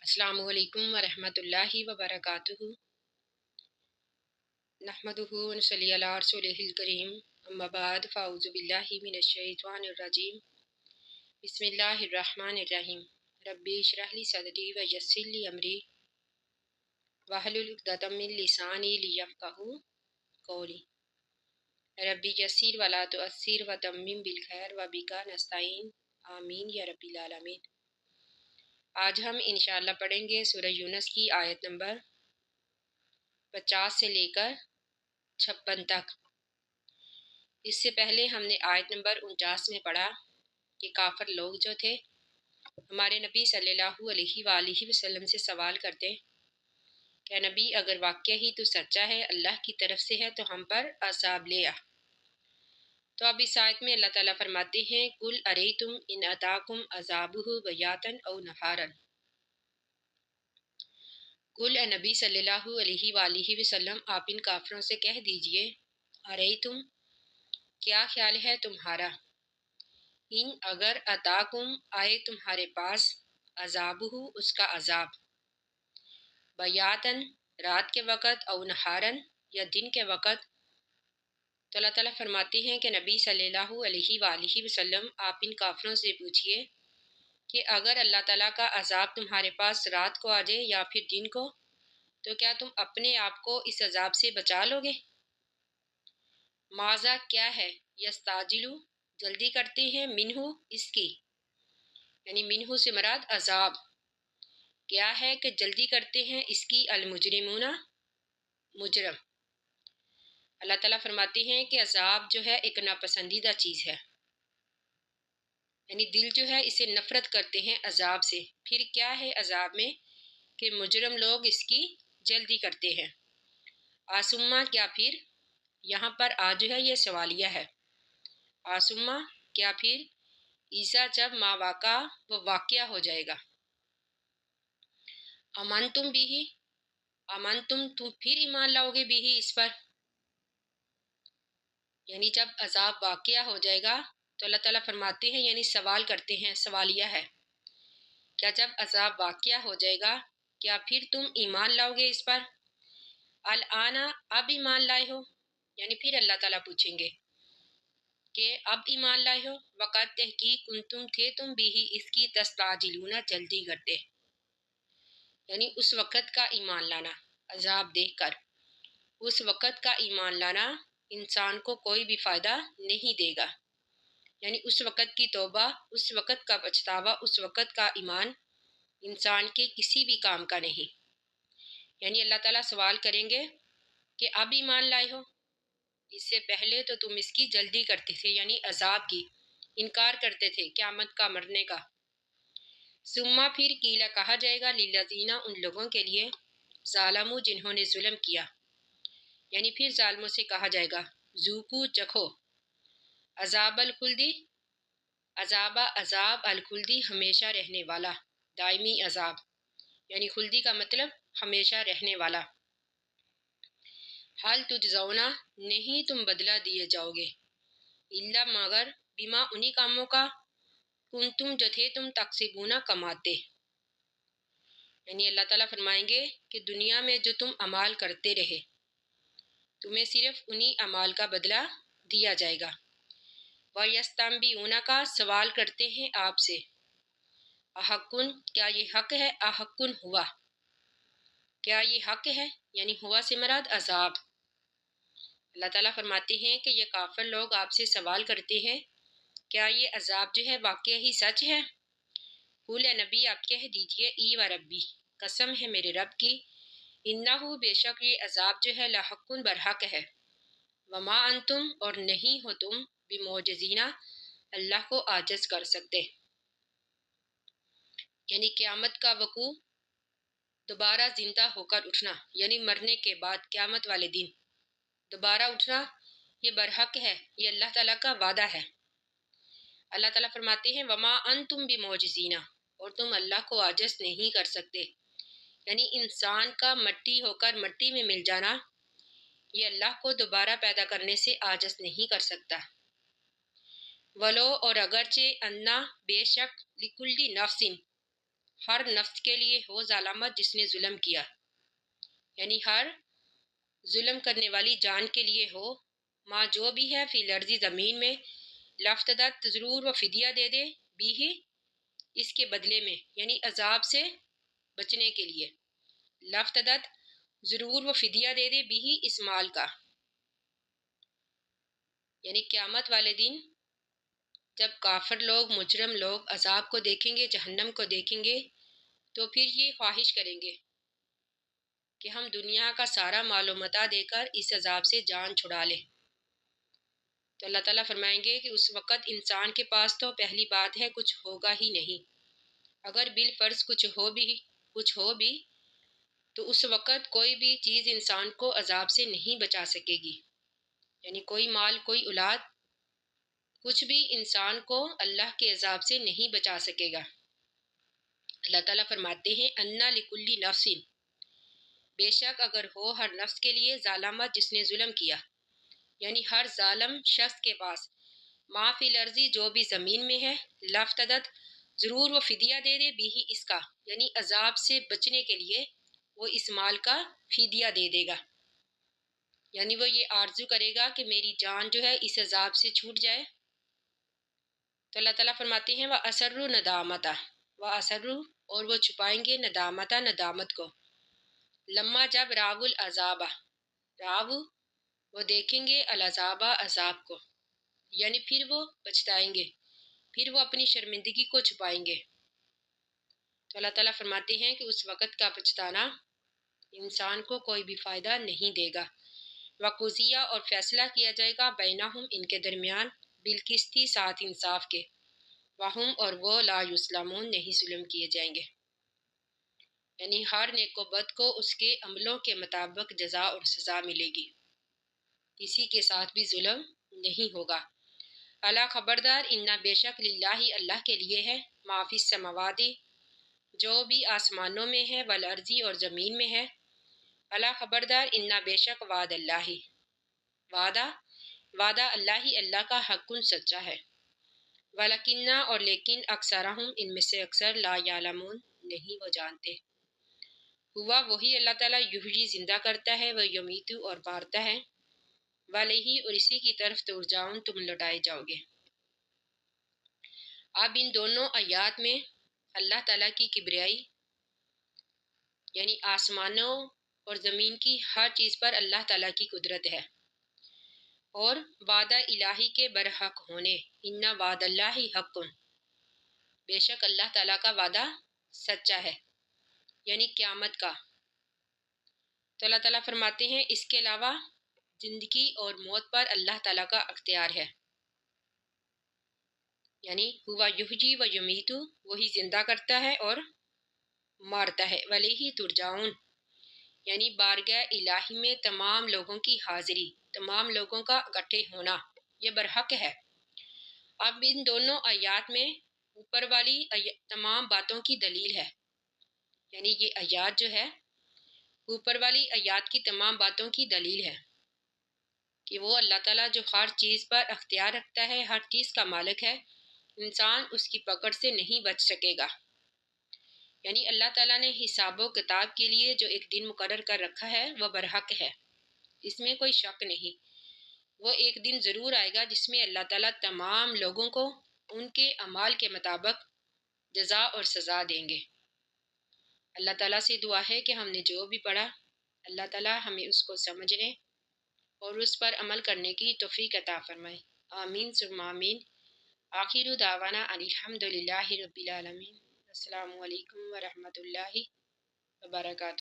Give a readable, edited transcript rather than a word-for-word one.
السلام علیکم ورحمۃ اللہ وبرکاتہ۔ نحمدہ ونصلی علی رسولہ الکریم، اما بعد فاعوذ باللہ من الشیطان الرجیم، بسم اللہ الرحمن الرحیم۔ ربی اشرح لی صدری ویسر لی امری واحلل عقدۃ من لسانی لیفقہوا قولی۔ ربی یسر ولا تعسر وتمم بالخیر وبک نستعین، آمین یا رب العالمین۔ آج ہم انشاءاللہ پڑھیں گے سورہ یونس کی آیت نمبر 50 سے لے کر 56 تک۔ اس سے پہلے ہم نے آیت نمبر 49 میں پڑھا کہ کافر لوگ جو تھے ہمارے نبی صلی اللہ علیہ وآلہ وسلم سے سوال کرتے کہ نبی اگر واقعہ ہی تو سچا ہے، اللہ کی طرف سے ہے، تو ہم پر عذاب لے آ۔ تو اب اس آیت میں اللہ تعالیٰ فرماتے ہیں قُلْ أَرَيْتُمْ إِنْ أَتَاكُمْ عَذَابُهُ بَيَاتًا أَوْ نَهَارًا۔ قُلْ اے نبی صلی اللہ علیہ وآلہ وسلم آپ ان کافروں سے کہہ دیجئے أَرَيْتُمْ کیا خیال ہے تمہارا، ان اگر اتاکم آئے تمہارے پاس، عذابہ اس کا عذاب، بیاتن رات کے وقت، او نہارن یا دن کے وقت۔ تو اللہ تعالیٰ فرماتے ہیں کہ نبی صلی اللہ علیہ وآلہ وسلم آپ ان کافروں سے پوچھئے کہ اگر اللہ تعالیٰ کا عذاب تمہارے پاس رات کو آ جائے یا پھر دن کو، تو کیا تم اپنے آپ کو اس عذاب سے بچا لو گے؟ ماذا کیا ہے، یستعجلو جلدی کرتے ہیں، منہ اس کی، یعنی منہ سے مراد عذاب، کیا ہے کہ جلدی کرتے ہیں اس کی، المجرمون مجرم۔ اللہ تعالیٰ فرماتے ہیں کہ عذاب جو ہے ایک ناپسندیدہ چیز ہے، یعنی دل جو ہے اسے نفرت کرتے ہیں عذاب سے۔ پھر کیا ہے عذاب میں کہ مجرم لوگ اس کی جلدی کرتے ہیں۔ آسمہ کیا پھر، یہاں پر آ جو ہے یہ سوالیہ ہے، آسمہ کیا پھر، ایزا جب ما واقع وہ واقعہ ہو جائے گا، امن تم بھی، امن تم پھر ایمان لاؤ گے بھی اس پر، یعنی جب عذاب واقعہ ہو جائے گا تو اللہ تعالیٰ فرماتے ہیں، یعنی سوال کرتے ہیں، سوالیہ ہے، کیا جب عذاب واقعہ ہو جائے گا کیا پھر تم ایمان لاؤ گے اس پر؟ الآن اب ایمان لائے ہو، یعنی پھر اللہ تعالیٰ پوچھیں گے کہ اب ایمان لائے ہو، وقت تحقیق کنتم تھے تم بھی اس کی تستعجلون جلدی کرتے، یعنی اس وقت کا ایمان لانا، عذاب دیکھ کر اس وقت کا ایمان لانا انسان کو کوئی بھی فائدہ نہیں دے گا، یعنی اس وقت کی توبہ، اس وقت کا پچھتاوا، اس وقت کا ایمان انسان کے کسی بھی کام کا نہیں۔ یعنی اللہ تعالیٰ سوال کریں گے کہ اب ایمان لائے ہو، اس سے پہلے تو تم اس کی جلدی کرتے تھے، یعنی عذاب کی انکار کرتے تھے، قیامت کا، مرنے کا۔ ثم پھر قیل کہا جائے گا للذین ان لوگوں کے لیے، ظالموا جنہوں نے ظلم کیا، یعنی پھر ظالموں سے کہا جائے گا ذوقوا چکھو، عذاب الخلدی، عذاب الخلدی ہمیشہ رہنے والا، دائمی عذاب، یعنی خلدی کا مطلب ہمیشہ رہنے والا۔ حل تجزون نہیں تم بدلہ دیے جاؤ گے، الا مگر بما انہی کاموں کا، کنتم جو تھے تم تکسبون کماتے، یعنی اللہ تعالیٰ فرمائیں گے کہ دنیا میں جو تم اعمال کرتے رہے تمہیں صرف انہی اعمال کا بدلہ دیا جائے گا۔ وَيَسْتَنْبِئُونَكَ سوال کرتے ہیں آپ سے، احقٌ کیا یہ حق ہے، احقٌ ہوا کیا یہ حق ہے، یعنی ہوا سے مراد عذاب۔ اللہ تعالیٰ فرماتے ہیں کہ یہ کافر لوگ آپ سے سوال کرتے ہیں کیا یہ عذاب جو ہے واقعہ ہی سچ ہے؟ قُلْ اے نبی آپ کہہ دیجئے ای و ربی قسم ہے میرے رب کی، انہ بے شک یہ عذاب جو ہے لحق برحق ہے، وما انتم اور نہیں ہو تم بمعجزین اللہ کو عاجز کر سکتے، یعنی قیامت کا وقوع، دوبارہ زندہ ہو کر اٹھنا، یعنی مرنے کے بعد قیامت والے دن دوبارہ اٹھنا، یہ برحق ہے، یہ اللہ تعالیٰ کا وعدہ ہے۔ اللہ تعالیٰ فرماتے ہیں وما انتم بمعجزین اور تم اللہ کو عاجز نہیں کر سکتے، یعنی انسان کا مٹی ہو کر مٹی میں مل جانا یہ اللہ کو دوبارہ پیدا کرنے سے عاجز نہیں کر سکتا۔ ولو اور اگرچہ انا بے شک لکل نفس ہر نفس کے لیے ہو ظالمت جس نے ظلم کیا، یعنی ہر ظلم کرنے والی جان کے لیے ہو، ماں جو بھی ہے فی الارض زمین میں، لفتدت ضرور و فدیہ دے دے، بھی ہی اس کے بدلے میں، یعنی عذاب سے بچنے کے لیے، لفتدت ضرور و فدیہ دے دے، بھی ہی اس مال کا، یعنی قیامت والے دن جب کافر لوگ، مجرم لوگ عذاب کو دیکھیں گے، جہنم کو دیکھیں گے، تو پھر یہ خواہش کریں گے کہ ہم دنیا کا سارا مال و متاع دے کر اس عذاب سے جان چھڑا لیں۔ تو اللہ تعالیٰ فرمائیں گے کہ اس وقت انسان کے پاس تو پہلی بات ہے کچھ ہوگا ہی نہیں، اگر بالفرض کچھ ہو بھی تو اس وقت کوئی بھی چیز انسان کو عذاب سے نہیں بچا سکے گی، یعنی کوئی مال، کوئی اولاد، کچھ بھی انسان کو اللہ کے عذاب سے نہیں بچا سکے گا۔ اللہ تعالیٰ فرماتے ہیں انا لکلی نفس، بے شک اگر ہو ہر نفس کے لیے ظالمت جس نے ظلم کیا، یعنی ہر ظالم شخص کے پاس ما فی الارض جو بھی زمین میں ہے، لفتدت ضرور وہ فدیہ دے دے، بھی ہی اس کا، یعنی عذاب سے بچنے کے لیے وہ اس مال کا فدیہ دے دے گا، یعنی وہ یہ آرزو کرے گا کہ میری جان جو ہے اس عذاب سے چھوٹ جائے۔ تو اللہ تعالیٰ فرماتے ہیں وَأَسَرُّوا نَدَامَتَ، وَأَسَرُّوا اور وہ چھپائیں گے ندامت کو، لما جب راو العذاب، راو وہ دیکھیں گے العذاب عذاب کو، یعنی پھر وہ پچھتائیں گے، پھر وہ اپنی شرمندگی کو چھپائیں گے۔ تو اللہ تعالیٰ فرماتے ہیں کہ اس وقت کا پچھتانا انسان کو کوئی بھی فائدہ نہیں دے گا۔ وقضیہ اور فیصلہ کیا جائے گا بینہم ان کے درمیان، بالقسط ساتھ انصاف کے، وہم اور وہ لا یظلمون نہیں ظلم کیے جائیں گے، یعنی ہر نیک و بد کو اس کے عملوں کے مطابق جزا اور سزا ملے گی، کسی کے ساتھ بھی ظلم نہیں ہوگا۔ الا خبردار، انا بے شک للہ اللہ کے لیے ہے، ما فی السماوات جو بھی آسمانوں میں ہے، والارضی اور زمین میں ہے، الا خبردار انا بے شک وعد اللہ، وعدہ اللہ ہی اللہ کا حق سچا ہے، ولکنہ اور لیکن اکثرہم ان میں سے اکثر لا یعلمون نہیں وہ جانتے، ہوا وہی اللہ تعالیٰ یحیی زندہ کرتا ہے، وہ یمیتو اور مارتا ہے، والیہ اور اسی کی طرف ترجعون تم لوٹائے جاؤ گے۔ اب ان دونوں آیات میں اللہ تعالیٰ کی کبریائی، یعنی آسمانوں اور زمین کی ہر چیز پر اللہ تعالیٰ کی قدرت ہے، اور وعدہ الہی کے برحق ہونے، ان وعد اللہ حق، بے شک اللہ تعالیٰ کا وعدہ سچا ہے، یعنی قیامت کا۔ تو اللہ تعالیٰ فرماتے ہیں اس کے علاوہ زندگی اور موت پر اللہ تعالیٰ کا اختیار ہے، یعنی ہوا یحیی و یمیتو، وہی زندہ کرتا ہے اور مارتا ہے، ولیہ ترجعون یعنی بارگاہ الہی میں تمام لوگوں کی حاضری، تمام لوگوں کا اکٹھے ہونا، یہ برحق ہے۔ اب ان دونوں آیات میں اوپر والی تمام باتوں کی دلیل ہے، یعنی یہ آیات جو ہے اوپر والی آیات کی تمام باتوں کی دلیل ہے کہ وہ اللہ تعالیٰ جو ہر چیز پر اختیار رکھتا ہے، ہر چیز کا مالک ہے، انسان اس کی پکڑ سے نہیں بچ سکے گا، یعنی اللہ تعالیٰ نے حساب و کتاب کے لیے جو ایک دن مقرر کر رکھا ہے وہ برحق ہے، اس میں کوئی شک نہیں، وہ ایک دن ضرور آئے گا جس میں اللہ تعالیٰ تمام لوگوں کو ان کے اعمال کے مطابق جزا اور سزا دیں گے۔ اللہ تعالیٰ سے دعا ہے کہ ہم نے جو بھی پڑھا اللہ تعالیٰ ہمیں اس کو سمجھنے اور اس پر عمل کرنے کی توفیق عطا فرمائے، آمین ثم آمین۔ آخر دعوانا ان الحمد للہ رب العالمین۔ السلام علیکم ورحمۃ اللہ وبرکاتہ۔